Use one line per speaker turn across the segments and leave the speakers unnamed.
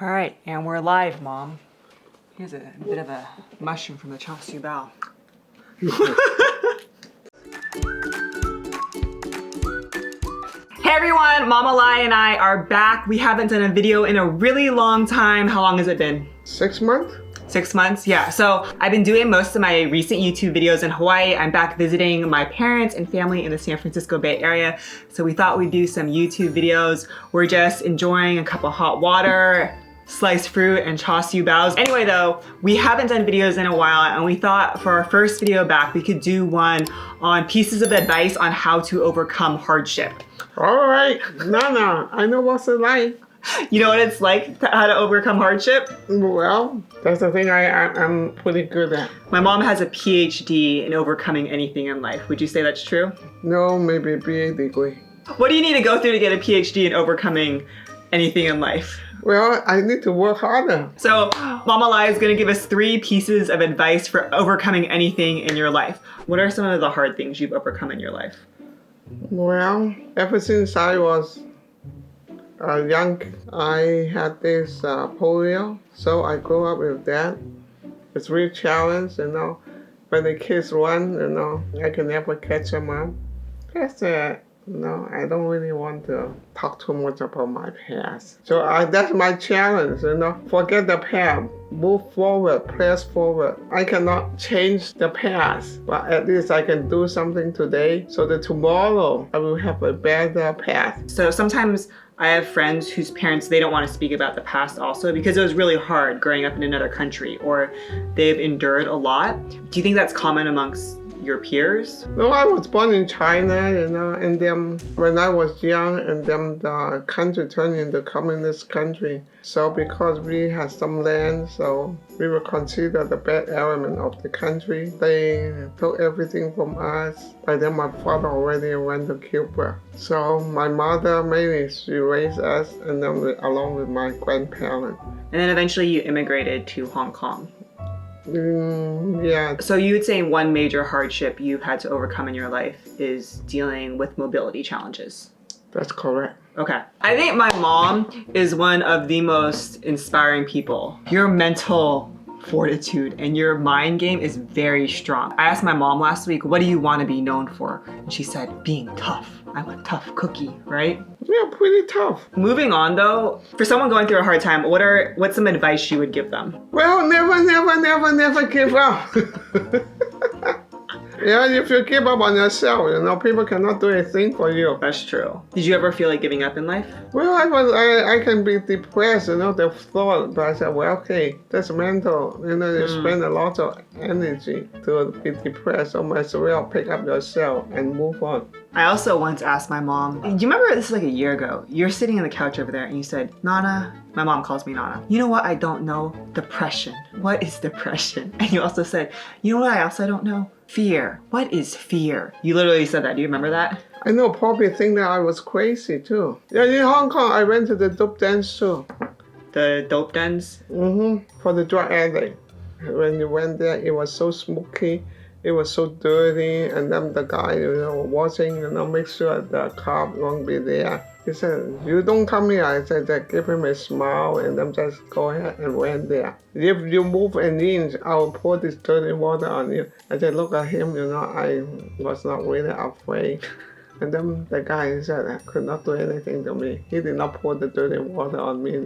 All right, and we're live, Mom. Here's a bit of a mushroom from the char siu bao. Hey everyone, Mama Lai and I are back. We haven't done a video in a really long time. How long has it been?
6 months?
6 months, yeah. So I've been doing most of my recent YouTube videos in Hawaii. I'm back visiting my parents and family in the San Francisco Bay Area. So we thought we'd do some YouTube videos. We're just enjoying a cup of hot water, sliced fruit, and char siu baos. Anyway though, we haven't done videos in a while and we thought for our first video back, we could do one on pieces of advice on how to overcome hardship.
All right, Nana, I know what's it like.
You know what it's like, how to overcome hardship?
Well, that's the thing I'm pretty good at.
My mom has a PhD in overcoming anything in life. Would you say that's true?
No, maybe a BA degree.
What do you need to go through to get a PhD in overcoming anything in life?
Well, I need to work harder.
So, Mama Lai is gonna give us 3 pieces of advice for overcoming anything in your life. What are some of the hard things you've overcome in your life?
Well, ever since I was young, I had this polio, so I grew up with that. It's really challenge, When the kids run, I can never catch them up. That's it. I don't really want to talk too much about my past. So that's my challenge, Forget the past. Move forward, press forward. I cannot change the past, but at least I can do something today so that tomorrow I will have a better past.
So sometimes I have friends whose parents, they don't want to speak about the past also because it was really hard growing up in another country or they've endured a lot. Do you think that's common amongst your peers?
No, I was born in China, and then when I was young, and then the country turned into communist country. So because we had some land, so we were considered the bad element of the country. They took everything from us. By then my father already went to Cuba. So my mother mainly, she raised us, and then along with my grandparents.
And then eventually you immigrated to Hong Kong.
Yeah.
So you would say one major hardship you've had to overcome in your life is dealing with mobility challenges.
That's correct.
Okay. I think my mom is one of the most inspiring people. Your mental fortitude and your mind game is very strong. I asked my mom last week, what do you want to be known for? And she said, being tough. I'm a tough cookie, right?
Yeah, pretty tough.
Moving on though, for someone going through a hard time, what's some advice you would give them?
Well, never give up. Yeah, if you give up on yourself, people cannot do anything for you.
That's true. Did you ever feel like giving up in life?
Well, I can be depressed, the thought, but I said, well, okay, that's mental. You spend a lot of energy to be depressed, so might as well pick up yourself and move on.
I also once asked my mom, do you remember this is like a year ago? You're sitting on the couch over there and you said, Nana, my mom calls me Nana. You know what I don't know? Depression. What is depression? And you also said, you know what I also don't know? Fear. What is fear? You literally said that. Do you remember that?
I know, probably think that I was crazy too. Yeah, in Hong Kong, I went to the dope dance too.
The dope dens?
For the drug addict. When you went there, it was so smoky. It was so dirty, and then the guy, watching, make sure the cop won't be there. He said, you don't come here. I said, give him a smile, and then just go ahead and went there. If you move an inch, I will pour this dirty water on you. I said, look at him, I was not really afraid. And then the guy said, I could not do anything to me. He did not pour the dirty water on me.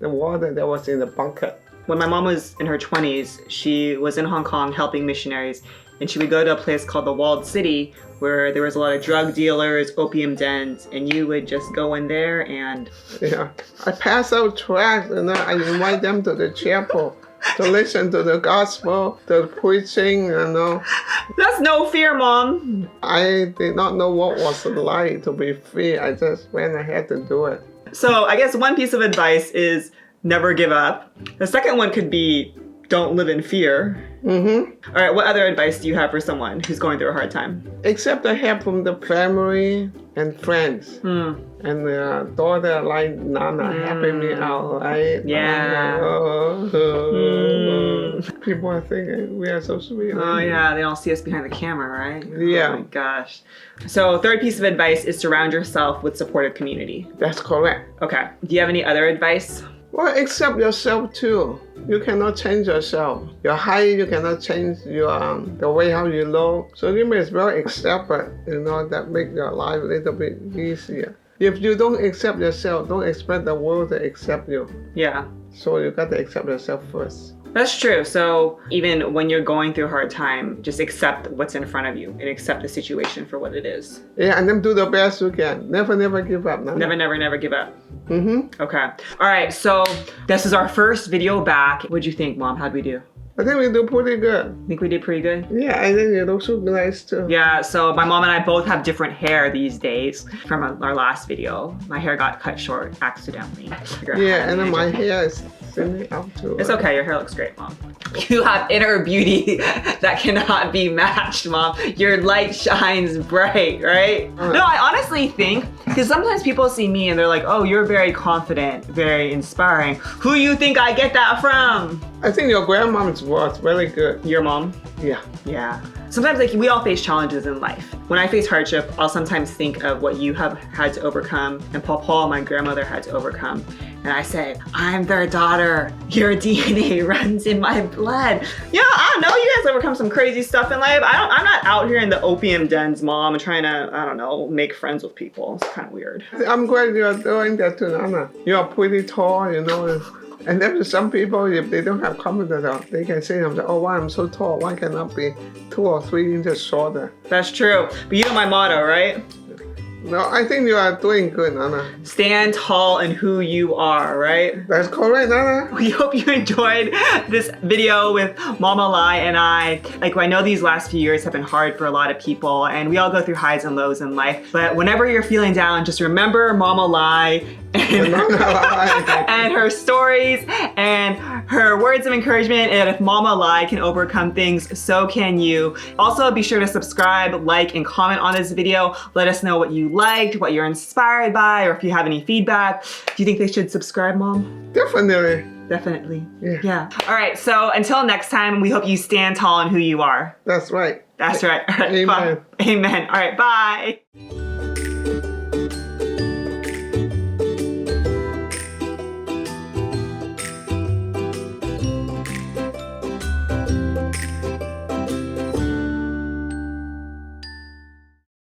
The water that was in the bucket.
When my mom was in her 20s, she was in Hong Kong helping missionaries, and she would go to a place called the Walled City where there was a lot of drug dealers, opium dens, and you would just go in there and...
Yeah, I pass out tracts, I invite them to the chapel to listen to the gospel, the preaching,
That's no fear, Mom.
I did not know what was it like to be free. I just went ahead to do it.
So I guess one piece of advice is never give up. The second one could be don't live in fear. All right, what other advice do you have for someone who's going through a hard time?
Accept the help from the family and friends. And the daughter like Nana helping me out, right?
Yeah.
People are thinking we are so sweet.
Oh yeah, they don't see us behind the camera, right?
Yeah.
Oh my gosh. So third piece of advice is surround yourself with supportive community.
That's correct.
Okay. Do you have any other advice?
Well, accept yourself too. You cannot change yourself. Your height, you cannot change your the way how you look. So you may as well accept it, that make your life a little bit easier. If you don't accept yourself, don't expect the world to accept you.
Yeah.
So you got to accept yourself first.
That's true. So even when you're going through a hard time, just accept what's in front of you and accept the situation for what it is.
Yeah, and then do the best you can. Never give up.
Never give up.
Mm-hmm.
Okay. All right. So this is our first video back. What'd you think, Mom? How'd we do?
I think we do pretty good.
Think we did pretty good?
Yeah, I think you look so nice too.
Yeah, so my mom and I both have different hair these days from our last video. My hair got cut short accidentally.
Yeah, and then my hair is thinning out too.
It's okay, your hair looks great, Mom. You have inner beauty that cannot be matched, Mom. Your light shines bright, right? No, I honestly think, because sometimes people see me and they're like, oh, you're very confident, very inspiring. Who you think I get that from?
I think your grandmom's was very good.
Your mom?
Yeah.
Yeah. Sometimes we all face challenges in life. When I face hardship, I'll sometimes think of what you have had to overcome and Paul, my grandmother, had to overcome. And I say, I'm their daughter. Your DNA runs in my blood. I don't know, you guys overcome some crazy stuff in life. I'm not out here in the opium dens, Mom, and trying to, I don't know, make friends with people. It's kind of weird.
I'm glad you're doing that too, Nana. You're pretty tall, And then some people, if they don't have confidence, they can say themselves, oh, why I'm so tall? Why cannot be 2 or 3 inches shorter?
That's true. But you know my motto, right?
No, I think you are doing good, Nana.
Stand tall in who you are, right?
That's correct, Nana.
We hope you enjoyed this video with Mama Lai and I. I know these last few years have been hard for a lot of people and we all go through highs and lows in life. But whenever you're feeling down, just remember Mama Lai and her stories and her words of encouragement. And if Mama Lai can overcome things, so can you. Also, be sure to subscribe, like, and comment on this video. Let us know what you liked, what you're inspired by, or if you have any feedback. Do you think they should subscribe, Mom?
Definitely.
Definitely.
Yeah.
All right, so until next time, we hope you stand tall in who you are.
That's right.
That's right. All right,
Amen.
bye. Amen. All right, bye.